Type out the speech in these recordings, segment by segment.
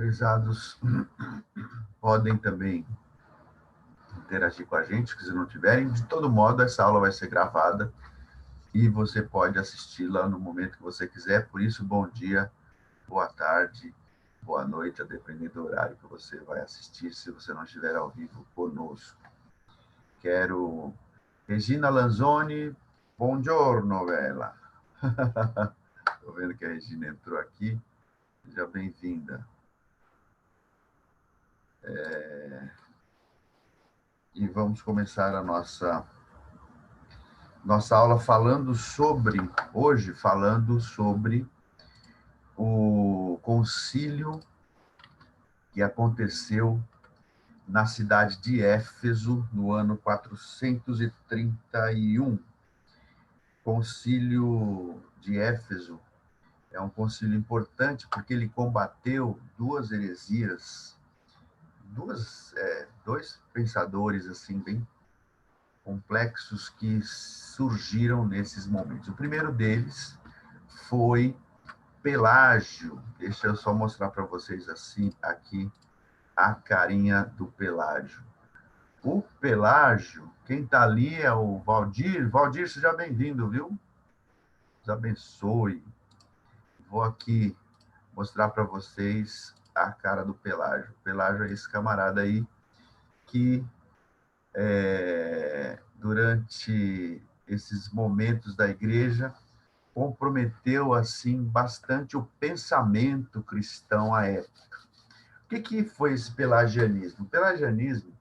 Prezados, podem também interagir com a gente, se não tiverem. De todo modo, essa aula vai ser gravada e você pode assisti-la no momento que você quiser. Por isso, bom dia, boa tarde, boa noite, a depender do horário que você vai assistir, se você não estiver ao vivo conosco. Quero... Regina Lanzoni, buongiorno, Vela. Estou vendo que a Regina entrou aqui. Seja bem-vinda. E vamos começar a nossa aula hoje falando sobre o concílio que aconteceu na cidade de Éfeso no ano 431. Concílio de Éfeso é um concílio importante porque ele combateu duas heresias, dois pensadores assim bem complexos que surgiram nesses momentos. O primeiro deles foi Pelágio. Deixa eu só mostrar para vocês assim aqui a carinha do Pelágio. O Pelágio, quem está ali é o Valdir. Valdir, seja bem-vindo, viu? Deus abençoe. Vou aqui mostrar para vocês a cara do Pelágio. O Pelágio é esse camarada aí que durante esses momentos da igreja comprometeu assim bastante o pensamento cristão à época. O que foi esse pelagianismo? O pelagianismo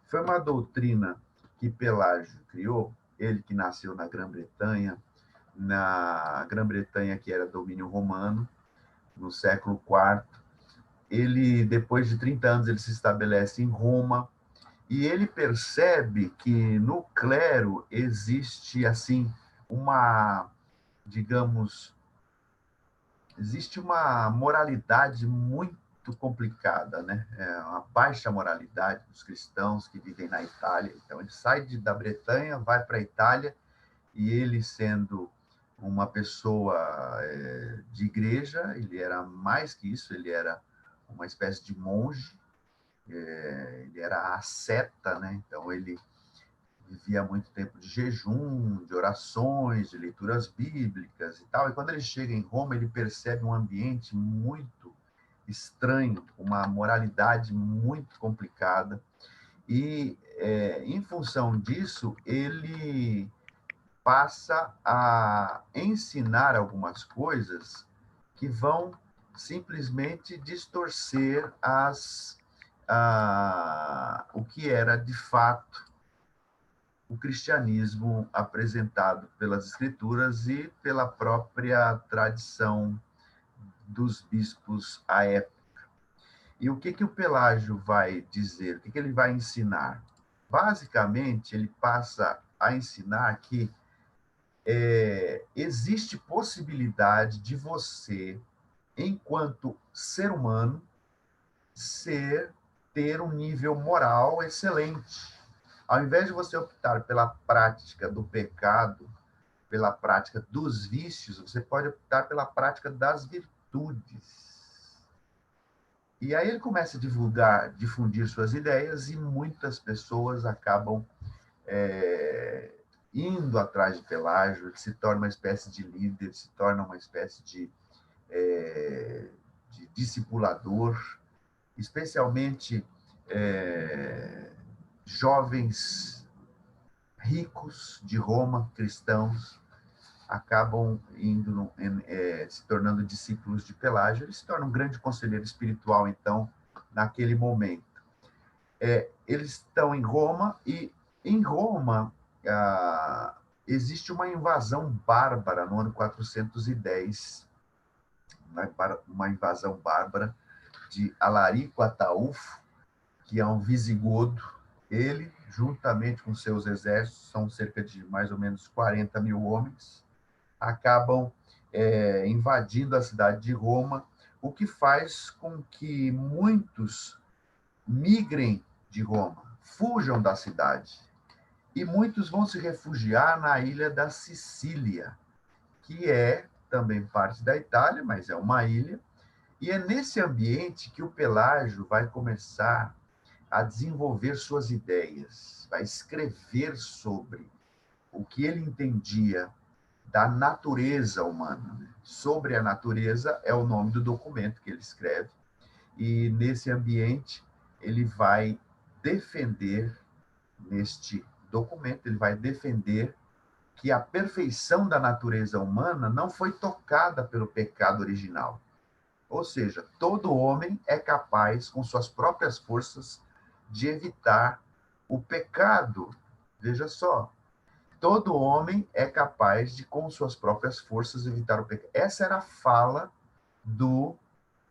foi uma doutrina que Pelágio criou, ele que nasceu na Grã-Bretanha, que era domínio romano, no século IV. Ele, depois de 30 anos, ele se estabelece em Roma, e ele percebe que no clero existe, assim, digamos, existe uma moralidade muito complicada, né? Uma baixa moralidade dos cristãos que vivem na Itália. Então, ele sai da Bretanha, vai para a Itália, e ele, sendo uma pessoa de igreja, ele era mais que isso, ele era uma espécie de monge, ele era asceta, né? Então, ele vivia muito tempo de jejum, de orações, de leituras bíblicas e tal. E quando ele chega em Roma, ele percebe um ambiente muito estranho, uma moralidade muito complicada. E, em função disso, ele passa a ensinar algumas coisas que vão simplesmente distorcer o que era de fato o cristianismo apresentado pelas escrituras e pela própria tradição dos bispos à época. E o que o Pelágio vai dizer? O que ele vai ensinar? Basicamente, ele passa a ensinar que existe possibilidade de você, enquanto ser humano, ter um nível moral excelente. Ao invés de você optar pela prática do pecado, pela prática dos vícios, você pode optar pela prática das virtudes. E aí ele começa a difundir suas ideias, e muitas pessoas acabam indo atrás de Pelágio. Ele se torna uma espécie de líder, se torna uma espécie de discipulador, especialmente jovens ricos de Roma, cristãos, acabam se tornando discípulos de Pelágio. Ele se torna um grande conselheiro espiritual, então, naquele momento. Eles estão em Roma, e em Roma existe uma invasão bárbara no ano 410, uma invasão bárbara de Alarico Ataúfo, que é um visigodo. Ele, juntamente com seus exércitos, são cerca de mais ou menos 40 mil homens, acabam invadindo a cidade de Roma, o que faz com que muitos migrem de Roma, fujam da cidade. E muitos vão se refugiar na ilha da Sicília, que é também parte da Itália, mas é uma ilha. E é nesse ambiente que o Pelágio vai começar a desenvolver suas ideias, vai escrever sobre o que ele entendia da natureza humana, né? Sobre a natureza é o nome do documento que ele escreve, e nesse ambiente ele vai defender, neste documento, ele vai defender que a perfeição da natureza humana não foi tocada pelo pecado original. Ou seja, todo homem é capaz, com suas próprias forças, de evitar o pecado. Veja só, todo homem é capaz de, com suas próprias forças, evitar o pecado. Essa era a fala do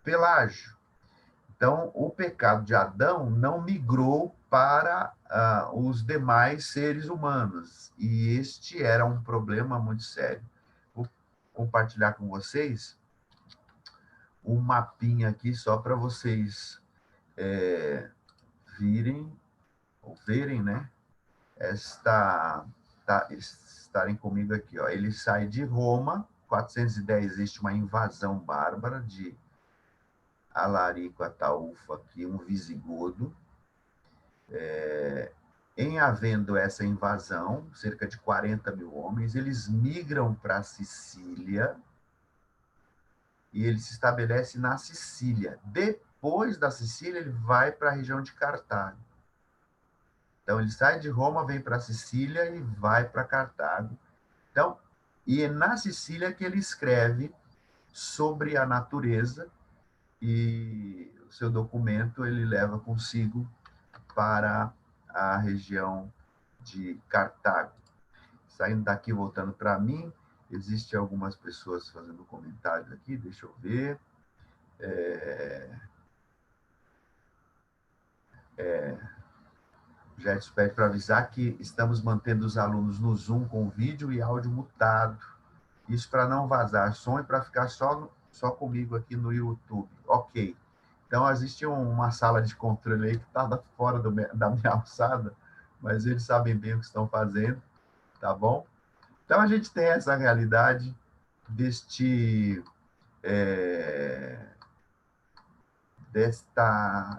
Pelágio. Então, o pecado de Adão não migrou para os demais seres humanos. E este era um problema muito sério. Vou compartilhar com vocês um mapinha aqui só para vocês virem, ou verem, né? Estarem comigo aqui. Ó. Ele sai de Roma, 410 existe uma invasão bárbara de Alarico Ataúfa, aqui, um visigodo. Em havendo essa invasão, cerca de 40 mil homens, eles migram para a Sicília e ele se estabelece na Sicília. Depois da Sicília, ele vai para a região de Cartago. Então, ele sai de Roma, vem para a Sicília e vai para Cartago. Então, e é na Sicília que ele escreve sobre a natureza e o seu documento ele leva consigo para a região de Cartago. Saindo daqui, voltando para mim, existem algumas pessoas fazendo comentários aqui, deixa eu ver. Jetson pede para avisar que estamos mantendo os alunos no Zoom com vídeo e áudio mutado. Isso para não vazar som e para ficar só comigo aqui no YouTube. Ok. Então, existe uma sala de controle aí que está fora da minha alçada, mas eles sabem bem o que estão fazendo, tá bom? Então, a gente tem essa realidade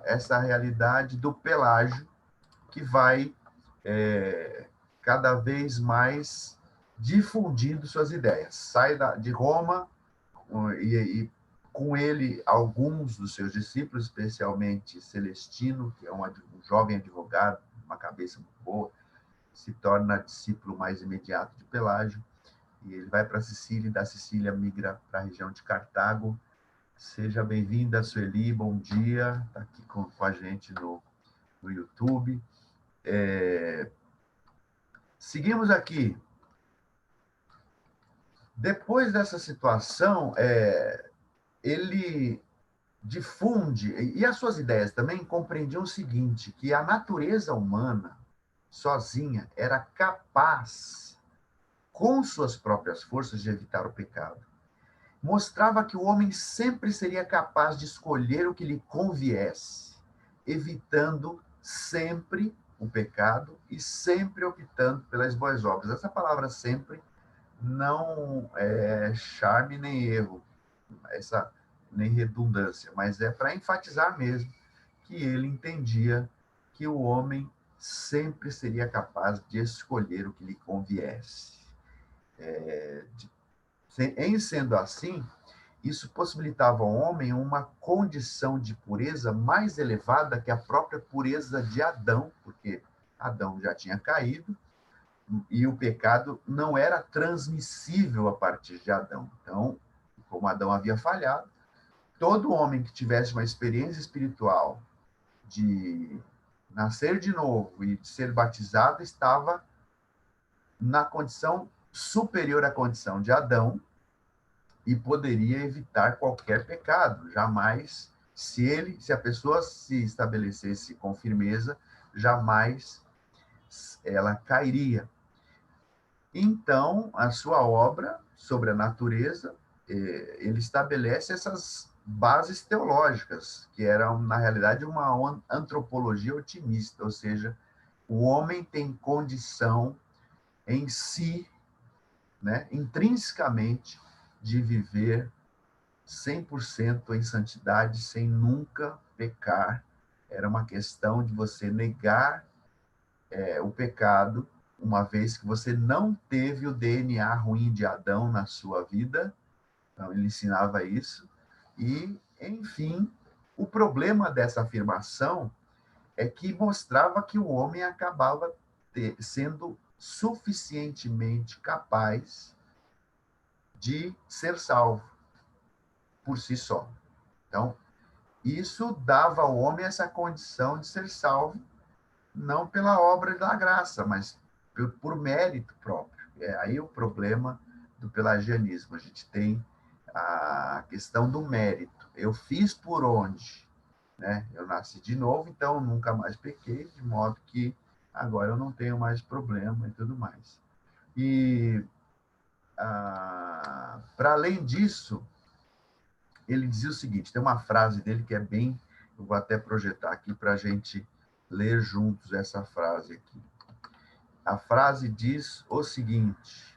essa realidade do Pelágio, que vai cada vez mais difundindo suas ideias. Sai de Roma e com ele alguns dos seus discípulos, especialmente Celestino, que é um jovem advogado, uma cabeça muito boa, se torna discípulo mais imediato de Pelágio, e ele vai para a Sicília, e da Sicília migra para a região de Cartago. Seja bem-vinda, Sueli, bom dia, está aqui com a gente no YouTube. Seguimos aqui. Depois dessa situação, ele difunde, e as suas ideias também compreendiam o seguinte, que a natureza humana, sozinha, era capaz, com suas próprias forças, de evitar o pecado. Mostrava que o homem sempre seria capaz de escolher o que lhe conviesse, evitando sempre o pecado e sempre optando pelas boas obras. Essa palavra sempre não é charme nem erro, nem redundância, mas é para enfatizar mesmo que ele entendia que o homem sempre seria capaz de escolher o que lhe conviesse. Em sendo assim, isso possibilitava ao homem uma condição de pureza mais elevada que a própria pureza de Adão, porque Adão já tinha caído e o pecado não era transmissível a partir de Adão. Então, como Adão havia falhado, todo homem que tivesse uma experiência espiritual de nascer de novo e de ser batizado estava na condição superior à condição de Adão e poderia evitar qualquer pecado. Jamais, se a pessoa se estabelecesse com firmeza, jamais ela cairia. Então, a sua obra sobre a natureza, ele estabelece essas bases teológicas, que eram, na realidade, uma antropologia otimista, ou seja, o homem tem condição em si, né, intrinsecamente, de viver 100% em santidade, sem nunca pecar. Era uma questão de você negar o pecado, uma vez que você não teve o DNA ruim de Adão na sua vida. Então, ele ensinava isso. E, enfim, o problema dessa afirmação é que mostrava que o homem acabava sendo suficientemente capaz de ser salvo por si só. Então, isso dava ao homem essa condição de ser salvo, não pela obra da graça, mas por mérito próprio. É aí o problema do pelagianismo. A gente tem a questão do mérito. Eu fiz por onde? Né? Eu nasci de novo, então nunca mais pequei, de modo que agora eu não tenho mais problema e tudo mais. E, para além disso, ele dizia o seguinte, tem uma frase dele que é bem, eu vou até projetar aqui para a gente ler juntos essa frase aqui. A frase diz o seguinte: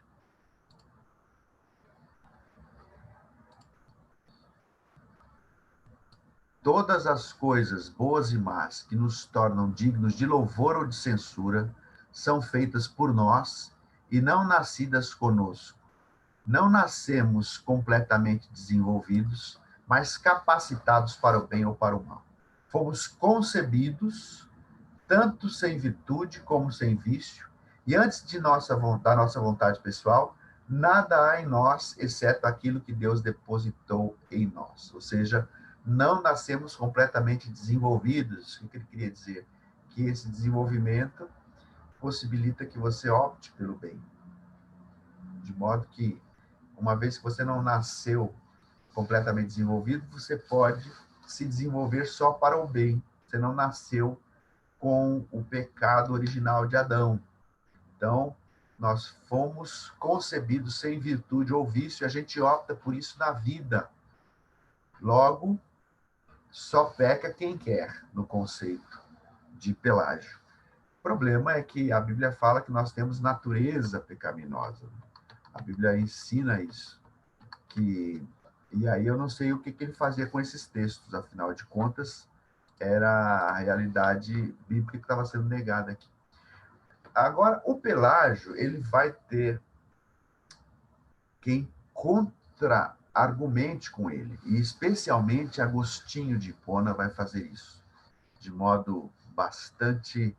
todas as coisas boas e más que nos tornam dignos de louvor ou de censura são feitas por nós e não nascidas conosco. Não nascemos completamente desenvolvidos, mas capacitados para o bem ou para o mal. Fomos concebidos tanto sem virtude como sem vício, e antes da nossa vontade pessoal, nada há em nós, exceto aquilo que Deus depositou em nós. Ou seja, não nascemos completamente desenvolvidos. O que ele queria dizer? Que esse desenvolvimento possibilita que você opte pelo bem. De modo que, uma vez que você não nasceu completamente desenvolvido, você pode se desenvolver só para o bem. Você não nasceu com o pecado original de Adão. Então, nós fomos concebidos sem virtude ou vício, a gente opta por isso na vida. Logo, só peca quem quer, no conceito de Pelágio. O problema é que a Bíblia fala que nós temos natureza pecaminosa. A Bíblia ensina isso. E aí eu não sei o que ele fazia com esses textos, afinal de contas, era a realidade bíblica que estava sendo negada aqui. Agora, o Pelágio, ele vai ter quem contra-argumente com ele, e especialmente Agostinho de Hipona vai fazer isso, de modo bastante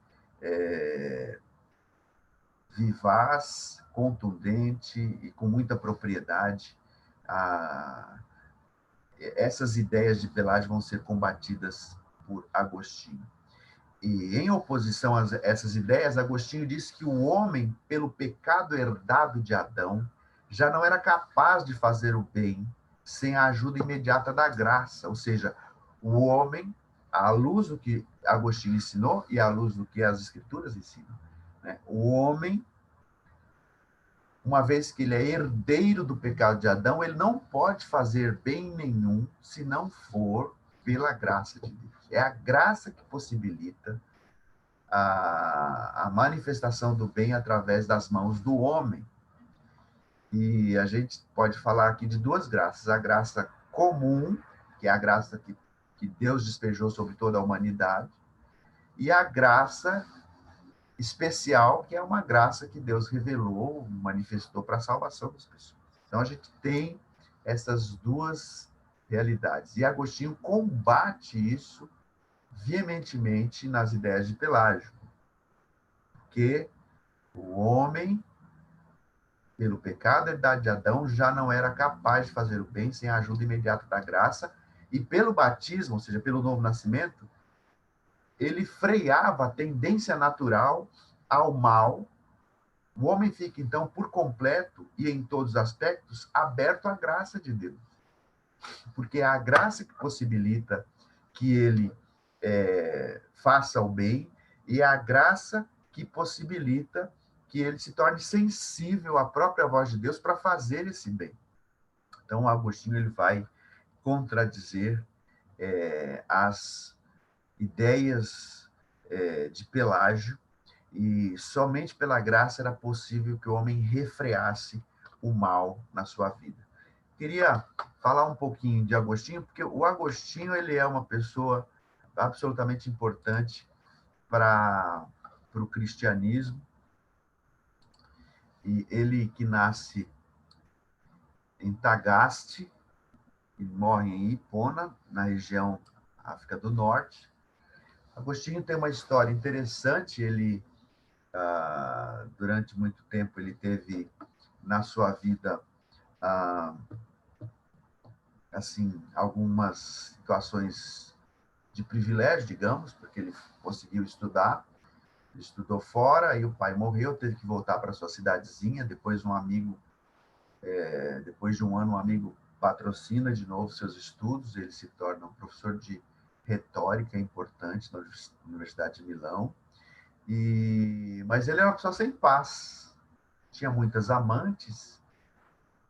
vivaz, contundente e com muita propriedade. Essas ideias de Pelágio vão ser combatidas por Agostinho. E, em oposição a essas ideias, Agostinho disse que o homem, pelo pecado herdado de Adão, já não era capaz de fazer o bem sem a ajuda imediata da graça. Ou seja, o homem, à luz do que Agostinho ensinou e à luz do que as Escrituras ensinam, né? O homem, uma vez que ele é herdeiro do pecado de Adão, ele não pode fazer bem nenhum se não for pela graça de Deus. É a graça que possibilita a manifestação do bem através das mãos do homem. E a gente pode falar aqui de duas graças. A graça comum, que é a graça que Deus despejou sobre toda a humanidade, e a graça especial, que é uma graça que Deus revelou, manifestou para a salvação das pessoas. Então, a gente tem essas duas realidades. E Agostinho combate isso veementemente nas ideias de Pelágio, porque o homem, pelo pecado herdado de Adão, já não era capaz de fazer o bem sem a ajuda imediata da graça, e pelo batismo, ou seja, pelo novo nascimento, ele freava a tendência natural ao mal. O homem fica, então, por completo e em todos os aspectos, aberto à graça de Deus. Porque é a graça que possibilita que ele faça o bem, e é a graça que possibilita que ele se torne sensível à própria voz de Deus para fazer esse bem. Então, o Agostinho ele vai contradizer as ideias de Pelágio, e somente pela graça era possível que o homem refreasse o mal na sua vida. queria falar um pouquinho de Agostinho, porque o Agostinho ele é uma pessoa absolutamente importante para o cristianismo, e ele que nasce em Tagaste e morre em Hipona, na região África do Norte. Agostinho tem uma história interessante. Ele, durante muito tempo, ele teve na sua vida assim algumas situações de privilégio, digamos, porque ele conseguiu estudar, estudou fora, aí o pai morreu, teve que voltar para sua cidadezinha. Depois depois de um ano, um amigo patrocina de novo seus estudos. Ele se torna um professor de retórica importante na Universidade de Milão. Mas ele era uma pessoa sem paz. Tinha muitas amantes.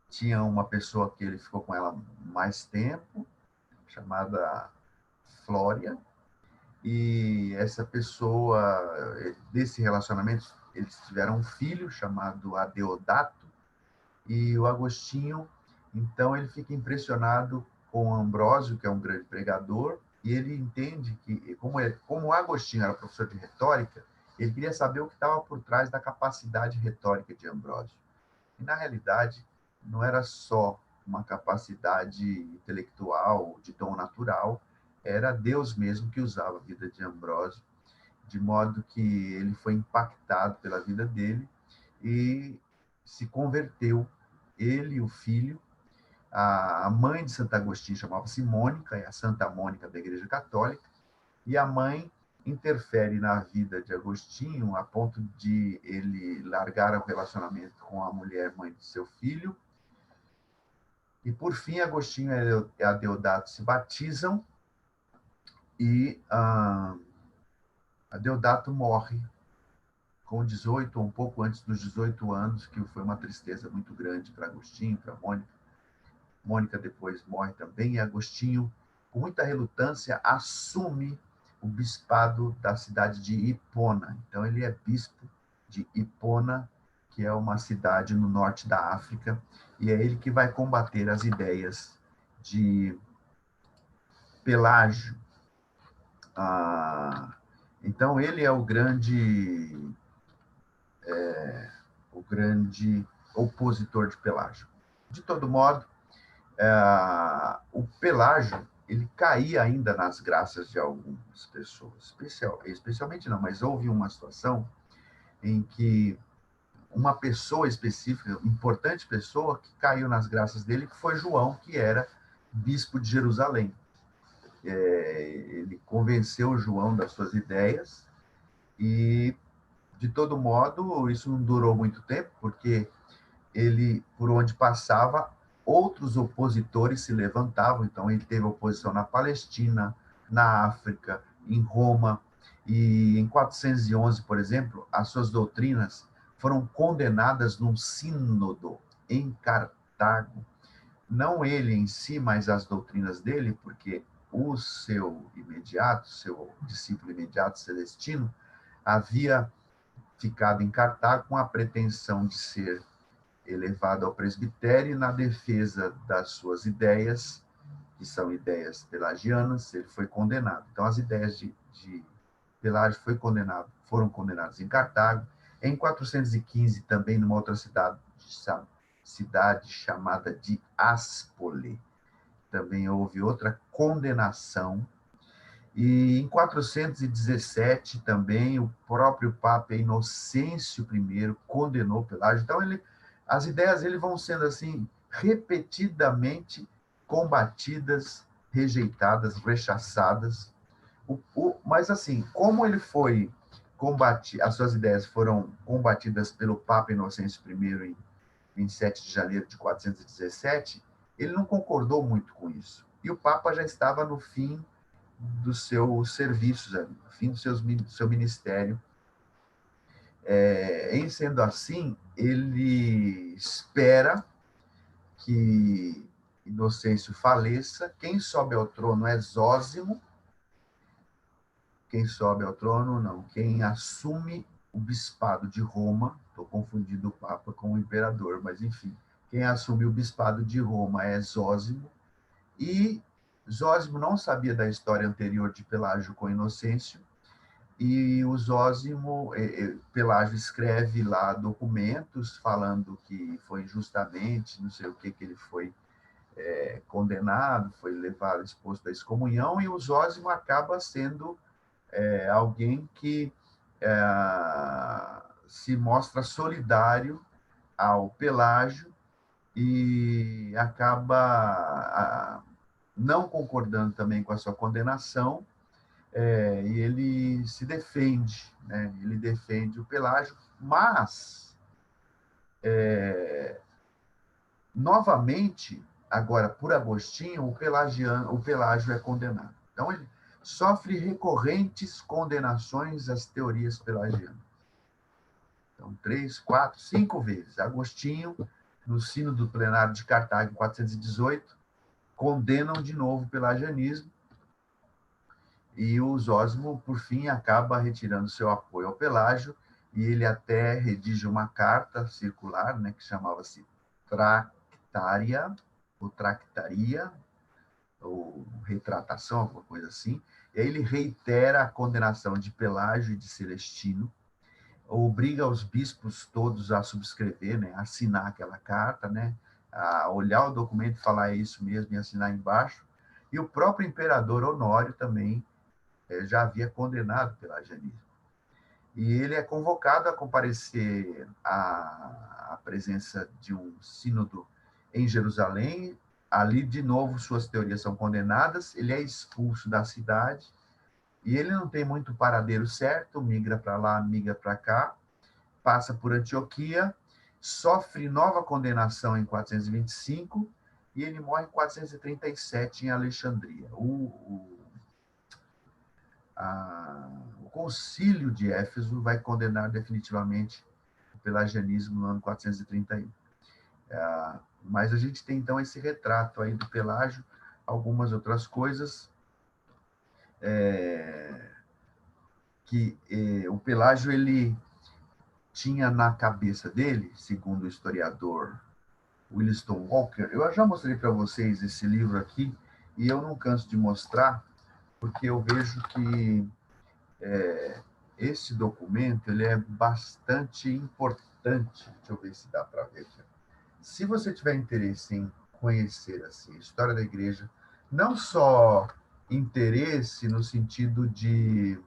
Tinha uma pessoa que ele ficou com ela mais tempo, chamada Flória. E essa pessoa, desse relacionamento, eles tiveram um filho chamado Adeodato. E o Agostinho, então, ele fica impressionado com Ambrósio, que é um grande pregador, e ele entende que, como Agostinho era professor de retórica, ele queria saber o que estava por trás da capacidade retórica de Ambrósio. E, na realidade, não era só uma capacidade intelectual, de dom natural, era Deus mesmo que usava a vida de Ambrósio, de modo que ele foi impactado pela vida dele e se converteu, ele e o filho. A mãe de Santo Agostinho chamava-se Mônica, é a Santa Mônica da Igreja Católica, e a mãe interfere na vida de Agostinho a ponto de ele largar o relacionamento com a mulher mãe de seu filho. E, por fim, Agostinho e Adeodato se batizam e Adeodato morre com 18, ou um pouco antes dos 18 anos, que foi uma tristeza muito grande para Agostinho, para Mônica. Mônica depois morre também, e Agostinho, com muita relutância, assume o bispado da cidade de Hipona. Então, ele é bispo de Hipona, que é uma cidade no norte da África, e é ele que vai combater as ideias de Pelágio. Então, ele é o grande opositor de Pelágio. De todo modo, o Pelágio ele caía ainda nas graças de algumas pessoas, especialmente não, mas houve uma situação em que uma pessoa específica, importante pessoa, que caiu nas graças dele, que foi João, que era bispo de Jerusalém. Ele convenceu João das suas ideias e, de todo modo, isso não durou muito tempo, porque ele, por onde passava, outros opositores se levantavam. Então, ele teve oposição na Palestina, na África, em Roma. E em 411, por exemplo, as suas doutrinas foram condenadas num sínodo em Cartago. Não ele em si, mas as doutrinas dele, porque o seu discípulo imediato, Celestino, havia ficado em Cartago com a pretensão de ser elevado ao presbitério. Na defesa das suas ideias, que são ideias pelagianas, ele foi condenado. Então, as ideias de Pelágio foram condenadas em Cartago. Em 415, também, numa outra cidade chamada de Áspole, também houve outra condenação. E em 417, também, o próprio Papa Inocêncio I condenou Pelágio. Então, as ideias dele vão sendo assim repetidamente combatidas, rejeitadas, rechaçadas. Mas assim, como ele foi as suas ideias foram combatidas pelo Papa Inocêncio I em 27 de janeiro de 417, ele não concordou muito com isso. E o Papa já estava no fim dos seus serviços, no fim do seu ministério. Em sendo assim, ele espera que Inocêncio faleça. Quem sobe ao trono é Zósimo. Quem sobe ao trono, não. Quem assume o bispado de Roma, estou confundindo o Papa com o imperador, mas enfim, Quem assumiu o bispado de Roma é Zósimo, e Zósimo não sabia da história anterior de Pelágio com Inocêncio, e o Zósimo, Pelágio escreve lá documentos falando que foi injustamente, não sei o que ele foi condenado, foi levado, exposto à excomunhão, e o Zósimo acaba sendo alguém que se mostra solidário ao Pelágio e acaba não concordando também com a sua condenação, e ele se defende, né? Ele defende o Pelágio, mas, novamente, agora por Agostinho, o Pelágio é condenado. Então, ele sofre recorrentes condenações às teorias pelagianas. Então, 3, 4, 5 vezes. Agostinho, no Sínodo Plenário de Cartago, em 418, condenam de novo o pelagianismo, e o Zósimo, por fim, acaba retirando seu apoio ao Pelágio, e ele até redige uma carta circular, né, que chamava-se Tractaria, ou Tractaria, ou Retratação, alguma coisa assim, e aí ele reitera a condenação de Pelágio e de Celestino, obriga os bispos todos a subscrever, né, a assinar aquela carta, né, a olhar o documento e falar isso mesmo e assinar embaixo, e o próprio imperador Honório também já havia condenado o pelagianismo. E ele é convocado a comparecer à presença de um sínodo em Jerusalém. Ali, de novo, suas teorias são condenadas, ele é expulso da cidade, e ele não tem muito paradeiro certo, migra para lá, migra para cá, passa por Antioquia, sofre nova condenação em 425, e ele morre em 437 em Alexandria. O concílio de Éfeso vai condenar definitivamente o pelagianismo no ano 431. Mas a gente tem, então, esse retrato aí do Pelágio, algumas outras coisas, que o Pelágio, ele tinha na cabeça dele, segundo o historiador Williston Walker. Eu já mostrei para vocês esse livro aqui, e eu não canso de mostrar, porque eu vejo que esse documento ele é bastante importante. Deixa eu ver se dá para ver aqui. Se você tiver interesse em conhecer assim, a história da igreja, não só interesse no sentido de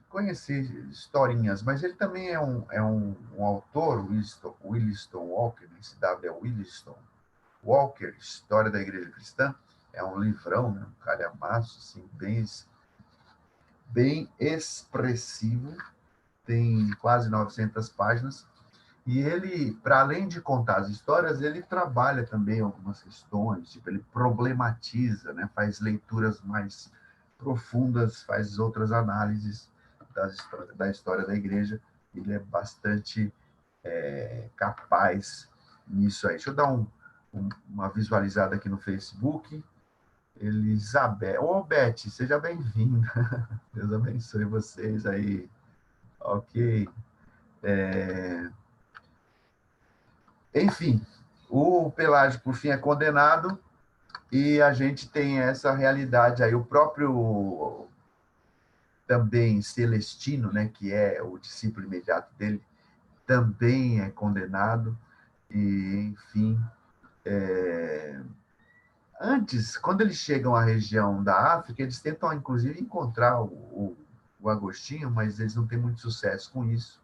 conhecer historinhas, mas ele também é um autor, Williston Walker, esse W é Williston Walker, História da Igreja Cristã, é um livrão, né, um calhamaço, assim, bem expressivo, tem quase 900 páginas, e ele, para além de contar as histórias, ele trabalha também algumas questões, tipo, ele problematiza, né, faz leituras mais profundas, faz outras análises da história da igreja, ele é bastante capaz nisso aí. Deixa eu dar uma visualizada aqui no Facebook. Elizabeth. Ô, Beth, seja bem-vinda. Deus abençoe vocês aí. Ok. Enfim, o Pelágio, por fim, é condenado, e a gente tem essa realidade aí. O próprio também Celestino, né, que é o discípulo imediato dele, também é condenado. E, enfim, antes, quando eles chegam à região da África, eles tentam, inclusive, encontrar o Agostinho, mas eles não têm muito sucesso com isso.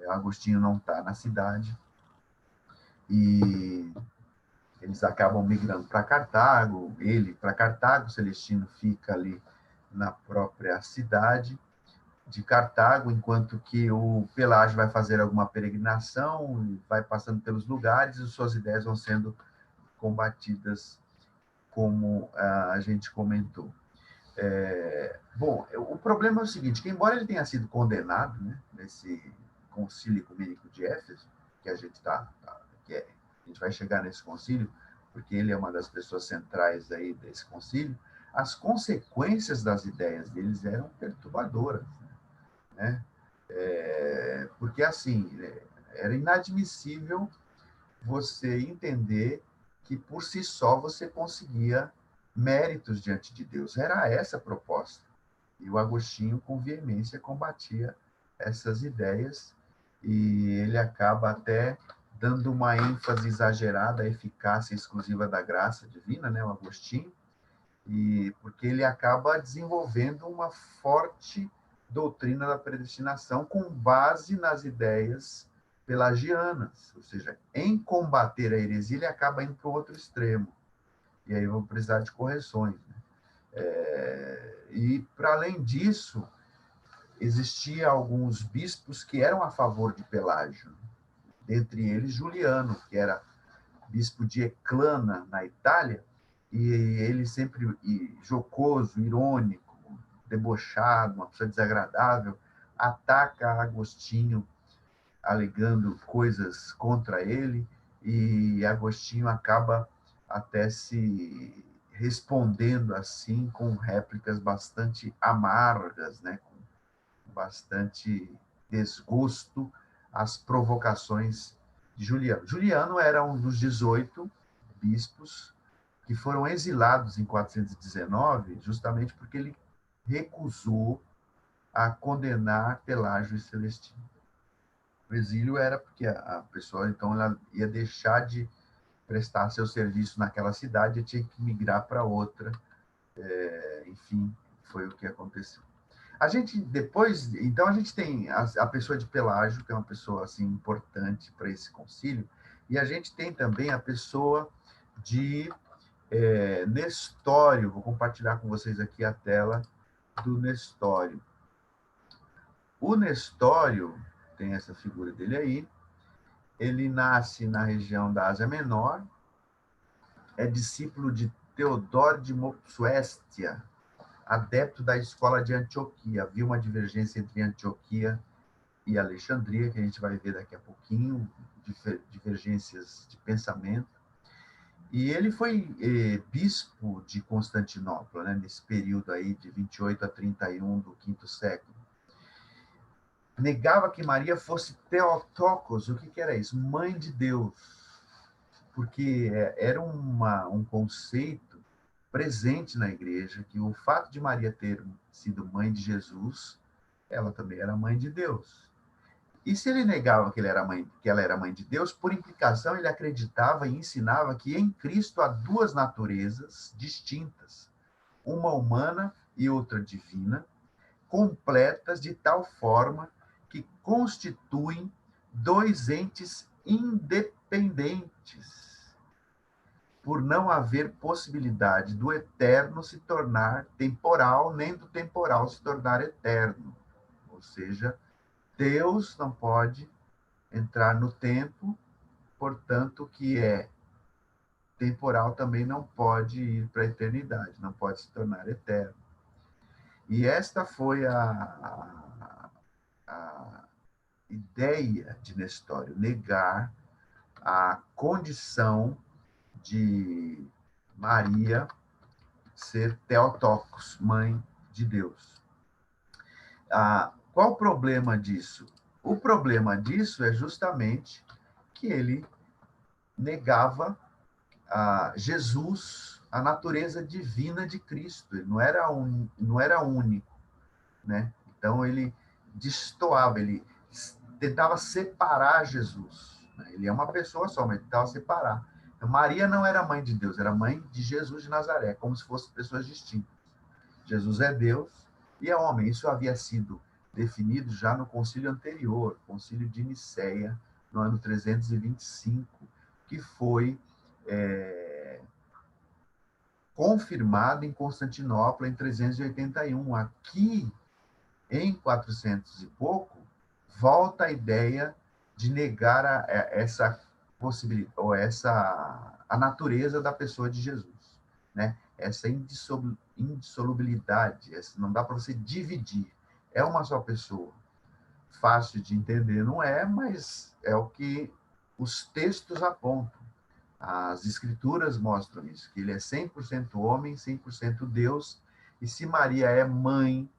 Agostinho não está na cidade, e eles acabam migrando para Cartago, ele para Cartago, Celestino fica ali na própria cidade de Cartago, enquanto que o Pelágio vai fazer alguma peregrinação, vai passando pelos lugares, e suas ideias vão sendo combatidas, como a gente comentou. Bom, o problema é o seguinte, que embora ele tenha sido condenado, né, nesse concílio ecumênico de Éfeso, que a gente a gente vai chegar nesse concílio, porque ele é uma das pessoas centrais aí desse concílio, as consequências das ideias deles eram perturbadoras, né? Porque, assim, Era inadmissível você entender que por si só você conseguia méritos diante de Deus. Era essa a proposta. E o Agostinho, com veemência, combatia essas ideias, e ele acaba até dando uma ênfase exagerada à eficácia exclusiva da graça divina, né, o Agostinho, e porque ele acaba desenvolvendo uma forte doutrina da predestinação com base nas ideias pelagianas, ou seja, em combater a heresia ele acaba indo para o outro extremo, e aí vão precisar de correções, né? E para além disso, existia alguns bispos que eram a favor de Pelágio, dentre eles Juliano, que era bispo de Eclana, na Itália, e ele sempre jocoso, irônico, debochado, uma pessoa desagradável, ataca Agostinho, alegando coisas contra ele, e Agostinho acaba até se respondendo assim com réplicas bastante amargas, né, com bastante desgosto às provocações de Juliano. Juliano era um dos 18 bispos que foram exilados em 419, justamente porque ele recusou a condenar Pelágio e Celestino. O exílio era porque a pessoa, então, ela ia deixar de prestar seu serviço naquela cidade e tinha que migrar para outra. Enfim, foi o que aconteceu. A gente depois, então a gente tem a pessoa de Pelágio, que é uma pessoa assim importante para esse concílio, e a gente tem também a pessoa de Nestório. Vou compartilhar com vocês aqui a tela do Nestório. O Nestório, tem essa figura dele aí, ele nasce na região da Ásia Menor, é discípulo de Teodoro de Mopsuestia, adepto da escola de Antioquia. Havia uma divergência entre Antioquia e Alexandria, que a gente vai ver daqui a pouquinho, divergências de pensamento. E ele foi bispo de Constantinopla, né, nesse período aí de 28 a 31 do quinto século. Negava que Maria fosse Theotokos. O que era isso? Mãe de Deus. Porque era um conceito presente na igreja, que o fato de Maria ter sido mãe de Jesus, ela também era mãe de Deus. E se ele negava que ela era mãe de Deus, por implicação, ele acreditava e ensinava que em Cristo há duas naturezas distintas, uma humana e outra divina, completas de tal forma que constituem dois entes independentes, por não haver possibilidade do eterno se tornar temporal, nem do temporal se tornar eterno. Ou seja, Deus não pode entrar no tempo, portanto, que é temporal também não pode ir para a eternidade, não pode se tornar eterno. E esta foi a ideia de Nestório, negar a condição de Maria ser Theotokos, mãe de Deus. Qual o problema disso? O problema disso é justamente que ele negava a Jesus, a natureza divina de Cristo. Ele não era único, né? Então ele destoava, ele tentava separar Jesus. Ele é uma pessoa só, mas ele tentava separar. Então, Maria não era mãe de Deus, era mãe de Jesus de Nazaré, como se fossem pessoas distintas. Jesus é Deus e é homem. Isso havia sido definido já no concílio anterior, concílio de Nicéia, no ano 325, que foi confirmado em Constantinopla em 381. Aqui, em 400 e pouco, volta a ideia de negar essa possibilidade, ou a natureza da pessoa de Jesus, né? Essa indissolubilidade, não dá para você dividir. É uma só pessoa. Fácil de entender não é, mas é o que os textos apontam. As escrituras mostram isso, que ele é 100% homem, 100% Deus, e se Maria é mãe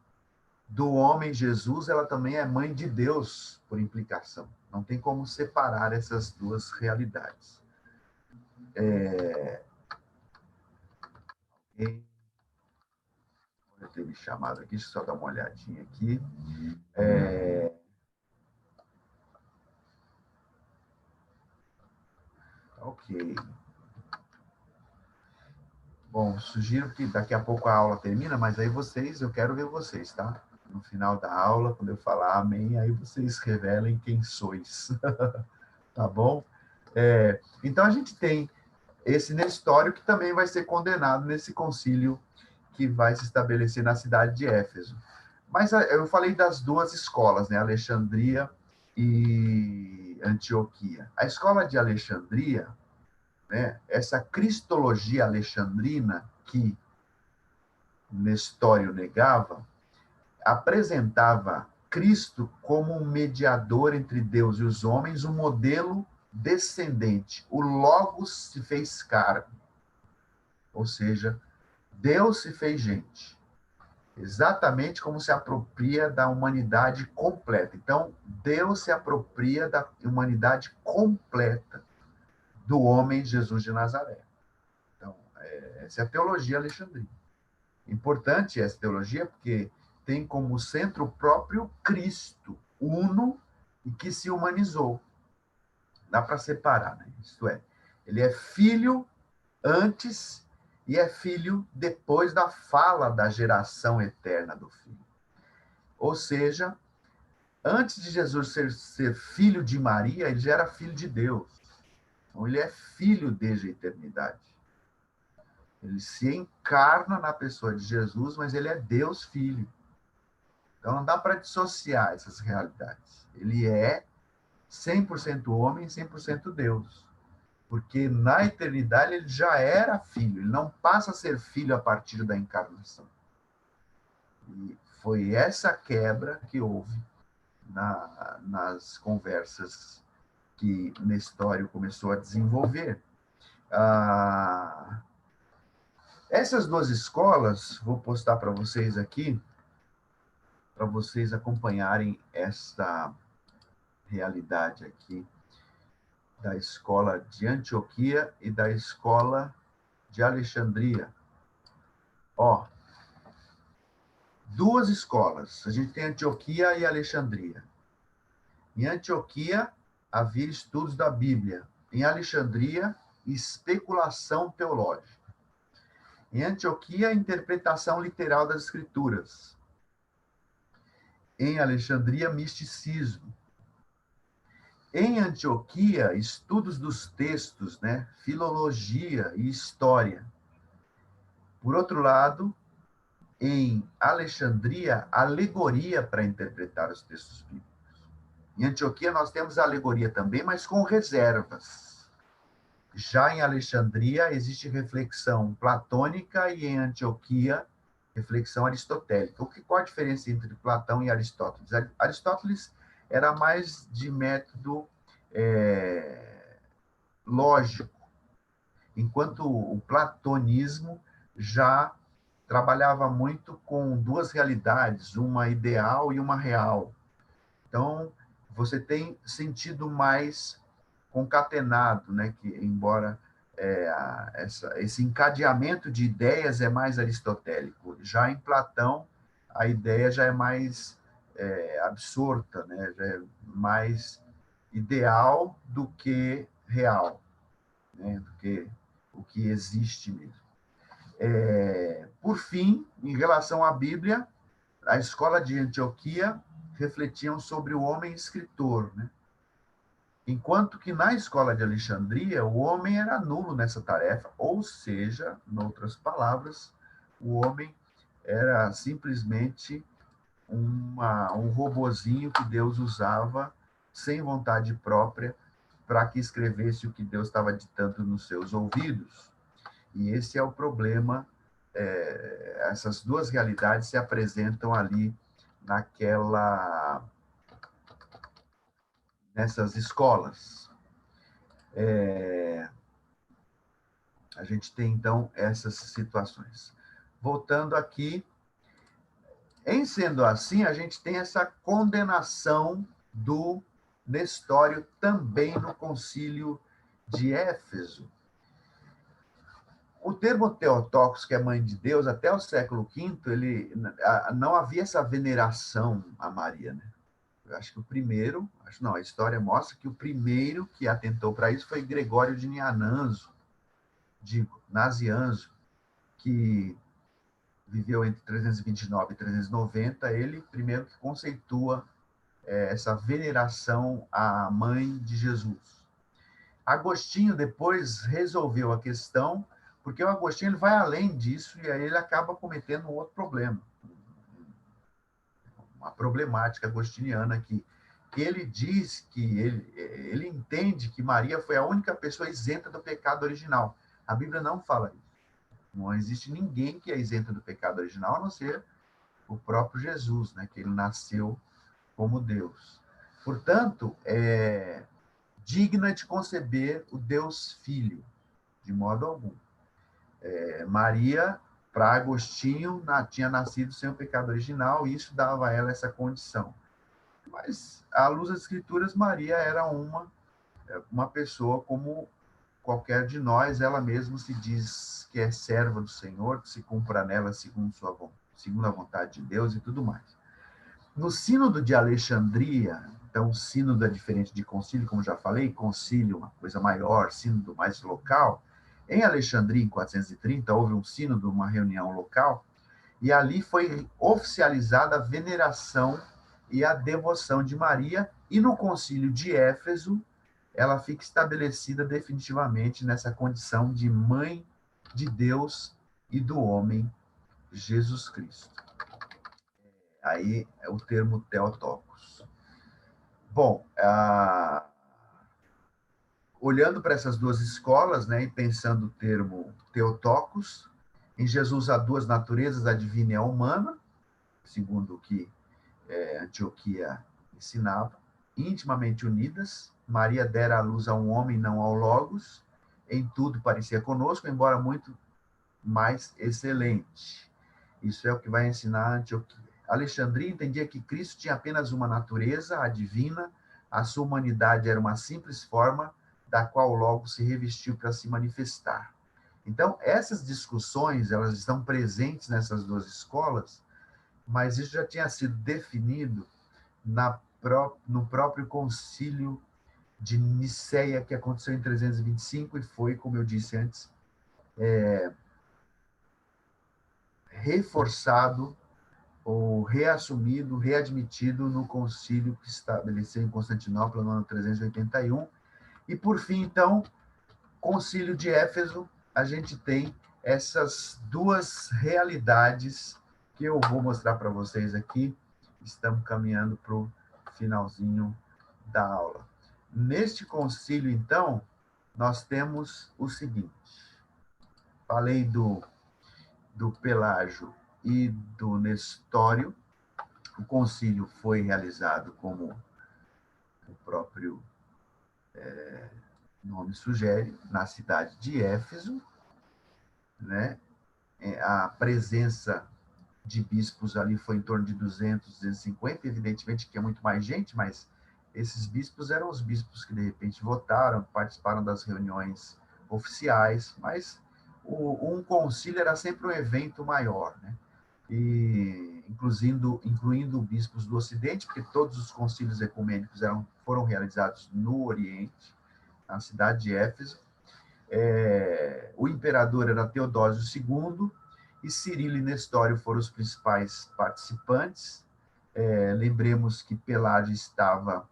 do homem Jesus, ela também é mãe de Deus, por implicação. Não tem como separar essas duas realidades. Eu tenho me chamado aqui, deixa eu só dar uma olhadinha aqui. Ok. Bom, sugiro que daqui a pouco a aula termina, mas aí vocês, eu quero ver vocês, tá? No final da aula, quando eu falar amém, aí vocês revelem quem sois. Tá bom? Então, a gente tem esse Nestório, que também vai ser condenado nesse concílio que vai se estabelecer na cidade de Éfeso. Mas eu falei das duas escolas, né? Alexandria e Antioquia. A escola de Alexandria, né? Essa cristologia alexandrina que Nestório negava, apresentava Cristo como um mediador entre Deus e os homens, um modelo descendente. O Logos se fez carne, ou seja, Deus se fez gente, exatamente como se apropria da humanidade completa. Então, Deus se apropria da humanidade completa do homem Jesus de Nazaré. Então, essa é a teologia alexandrina. Importante essa teologia porque tem como centro o próprio Cristo, uno e que se humanizou. Dá para separar, né? Isto é, ele é filho antes e é filho depois da fala da geração eterna do Filho. Ou seja, antes de Jesus ser filho de Maria, ele já era filho de Deus. Então, ele é filho desde a eternidade. Ele se encarna na pessoa de Jesus, mas ele é Deus Filho. Então, não dá para dissociar essas realidades. Ele é 100% homem, 100% Deus. Porque na eternidade ele já era filho, ele não passa a ser filho a partir da encarnação. E foi essa quebra que houve nas conversas que Nestório começou a desenvolver. Essas duas escolas, vou postar para vocês aqui, para vocês acompanharem essa realidade aqui da escola de Antioquia e da escola de Alexandria. Ó, duas escolas. A gente tem Antioquia e Alexandria. Em Antioquia, havia estudos da Bíblia. Em Alexandria, especulação teológica. Em Antioquia, interpretação literal das Escrituras. Em Alexandria, misticismo. Em Antioquia, estudos dos textos, né? Filologia e história. Por outro lado, em Alexandria, alegoria para interpretar os textos bíblicos. Em Antioquia, nós temos a alegoria também, mas com reservas. Já em Alexandria, existe reflexão platônica e em Antioquia, reflexão aristotélica. Qual a diferença entre Platão e Aristóteles? Aristóteles era mais de método lógico, enquanto o platonismo já trabalhava muito com duas realidades, uma ideal e uma real. Então, você tem sentido mais concatenado, né? Que embora esse encadeamento de ideias é mais aristotélico, já em Platão a ideia já é mais absorta, né? Já é mais ideal do que real, né? Do que o que existe mesmo. Por fim, em relação à Bíblia, a escola de Antioquia refletiam sobre o homem escritor, né? Enquanto que na escola de Alexandria, o homem era nulo nessa tarefa, ou seja, em outras palavras, o homem era simplesmente um robozinho que Deus usava sem vontade própria para que escrevesse o que Deus estava ditando nos seus ouvidos. E esse é o problema. Essas duas realidades se apresentam ali nessas escolas. A gente tem, então, essas situações. Voltando aqui, em sendo assim, a gente tem essa condenação do Nestório, também no concílio de Éfeso. O termo Theotokos, que é mãe de Deus, até o século V, não havia essa veneração a Maria, né? Eu acho que o primeiro, a história mostra que o primeiro que atentou para isso foi Gregório de Nazianzo, que viveu entre 329 e 390, ele primeiro que conceitua essa veneração à mãe de Jesus. Agostinho depois resolveu a questão, porque o Agostinho ele vai além disso e aí ele acaba cometendo um outro problema, uma problemática agostiniana que ele diz que ele entende que Maria foi a única pessoa isenta do pecado original. A Bíblia não fala isso. Não existe ninguém que é isento do pecado original, a não ser o próprio Jesus, né? Que ele nasceu como Deus. Portanto, digna de conceber o Deus Filho, de modo algum. Maria, para Agostinho, tinha nascido sem o pecado original, e isso dava a ela essa condição. Mas, à luz das Escrituras, Maria era uma pessoa como qualquer de nós, ela mesma se diz que é serva do Senhor, que se cumpra nela segundo a vontade de Deus e tudo mais. No Sínodo de Alexandria, então, sínodo é diferente de concílio, como já falei, concílio, uma coisa maior, sínodo mais local. Em Alexandria, em 430, houve um sínodo, uma reunião local, e ali foi oficializada a veneração e a devoção de Maria, e no concílio de Éfeso, ela fica estabelecida definitivamente nessa condição de mãe de Deus e do homem, Jesus Cristo. Aí é o termo Theotokos. Bom, olhando para essas duas escolas, né, e pensando o termo Theotokos, em Jesus há duas naturezas, a divina e a humana, segundo o que Antioquia ensinava, intimamente unidas. Maria dera à luz a um homem, não ao Logos. Em tudo parecia conosco, embora muito mais excelente. Isso é o que vai ensinar Antioquia. Alexandria entendia que Cristo tinha apenas uma natureza, a divina, a sua humanidade era uma simples forma da qual o Logos se revestiu para se manifestar. Então, essas discussões, elas estão presentes nessas duas escolas, mas isso já tinha sido definido no próprio concílio de Niceia, que aconteceu em 325 e foi, como eu disse antes, reforçado ou reassumido, readmitido no concílio que estabeleceu em Constantinopla no ano 381. E, por fim, então, concílio de Éfeso, a gente tem essas duas realidades que eu vou mostrar para vocês aqui. Estamos caminhando para o finalzinho da aula. Neste concílio, então, nós temos o seguinte. Falei do Pelágio e do Nestório. O concílio foi realizado, como o próprio nome sugere, na cidade de Éfeso, né? A presença de bispos ali foi em torno de 200, 250, evidentemente que é muito mais gente, mas esses bispos eram os bispos que, de repente, votaram, participaram das reuniões oficiais, mas um concílio era sempre um evento maior, né? E incluindo bispos do Ocidente, porque todos os concílios ecumênicos foram realizados no Oriente, na cidade de Éfeso. O imperador era Teodósio II, e Cirilo e Nestório foram os principais participantes. Lembremos que Pelágio estava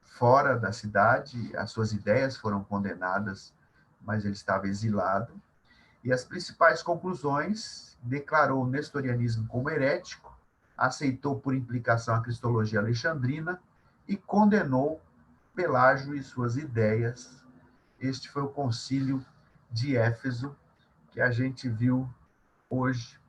fora da cidade, as suas ideias foram condenadas, mas ele estava exilado. E as principais conclusões: declarou o nestorianismo como herético, aceitou por implicação a cristologia alexandrina e condenou Pelágio e suas ideias. Este foi o concílio de Éfeso, que a gente viu hoje